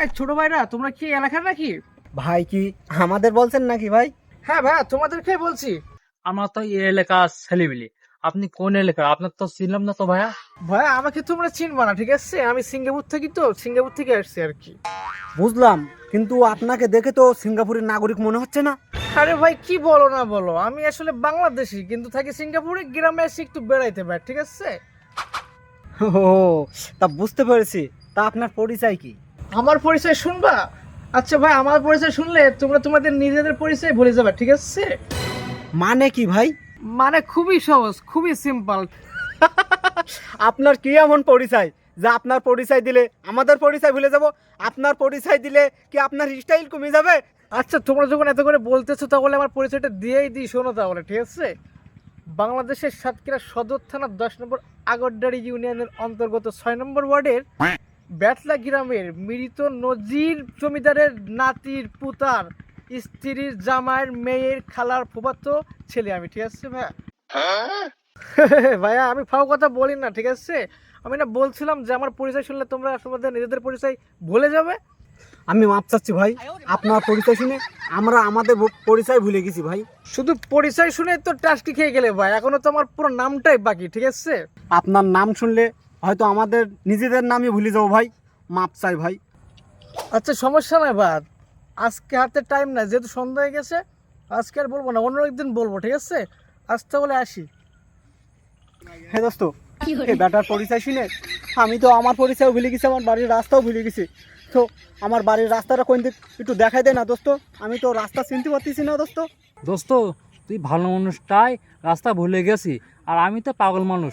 এই ছোট ভাইরা, তোমরা কি এলাকার নাকি? ভাই কি আমাদের বলছেন নাকি ভাই? হ্যাঁ ভাইয়া, তোমাদেরকে বলছি। আমরা তো এই এলাকার ছেলেবিলি। আপনি কোন এলাকার? আপনার তো চিনলাম না তো ভাইয়া। ভাইয়া আমাকে তোমরা চিনবা না, ঠিক আছে? আমি সিঙ্গাপুর থাকি, তো সিঙ্গাপুর থেকে আসছি আর কি। বুঝলাম, কিন্তু আপনাকে দেখে তো সিঙ্গাপুরের নাগরিক মনে হচ্ছে না। আরে ভাই কি বলো না বলো, আমি আসলে বাংলাদেশি কিন্তু থাকি সিঙ্গাপুরে, গ্রামে এসে একটু বেড়াইতে ভাই, ঠিক আছে? ও, তা বুঝতে পেরেছি। তা আপনার পরিচয় কি? আমার পরিচয় শুনবা? আচ্ছা ভাই, আমার পরিচয় শুনলে তোমরা তোমাদের নিজেদের পরিচয় ভুলে যাবে, ঠিক আছে? মানে কি ভাই? মানে খুবই সহজ, খুবই সিম্পল। আপনার কি এমন পরিচয় যে আপনার পরিচয় দিলে আমাদের পরিচয় ভুলে যাব? আপনার পরিচয় দিলে কি আপনার স্টাইল কমে যাবে? আচ্ছা তোমরা যখন এত করে বলতেছো তাহলে আমার পরিচয়টা দিয়েই দিই, শোনো তাহলে, ঠিক আছে? বাংলাদেশের সাতক্ষীরা সদর থানার 10 নম্বর আগরডাড়ি ইউনিয়নের অন্তর্গত 6 নম্বর ওয়ার্ডের ব্যাটলা গ্রামের মৃত নজির জমিদারের নাতির পুতার স্ত্রীর জামাইয়ের মেয়ের খালার ফুফাতো ছেলে আমি, ঠিক আছে ভাইয়া? ভাইয়া আমি ফাও কথা বলি না, ঠিক আছে? আমি না বলছিলাম যে আমার পরিচয় শুনলে তোমরা তোমাদের নিজেদের পরিচয় ভুলে যাবে। আমি মাপ চাচ্ছি ভাই, আপনার পরিচয় শুনে আমরা আমাদের পরিচয় ভুলে গেছি ভাই। শুধু পরিচয় শুনে তো টাস্কি খেয়ে গেলে ভাই, এখনো তো আমার পুরো নামটাই বাকি, ঠিক আছে? আপনার নাম শুনলে হয়তো আমাদের নিজেদের নামই ভুলে যাবো ভাই। মাপ চাই ভাই। আচ্ছা সমস্যা নাই ভাই, আজকে হাতে টাইম নাই, যেহেতু সন্ধ্যা হয়ে গেছে আজকে আর বলবো না, অন্য একদিন বলবো, ঠিক আছে? আজ তাহলে আসি। হ্যাঁ দোস্ত, এই ব্যাটার পরিচয় শুনে আমি তো আমার পরিচয় ভুলে গেছি, আমার বাড়ির রাস্তাও ভুলে গেছি। তো আমার বাড়ির রাস্তাটা কোন দিক একটু দেখাই দেয় না দোস্ত? আমি তো রাস্তা চিনতে পারতেছি না দোস্ত। দোস্ত, তুই ভালো মানুষটাই রাস্তা ভুলে গেছি, আর আমি তো পাগল মানুষ।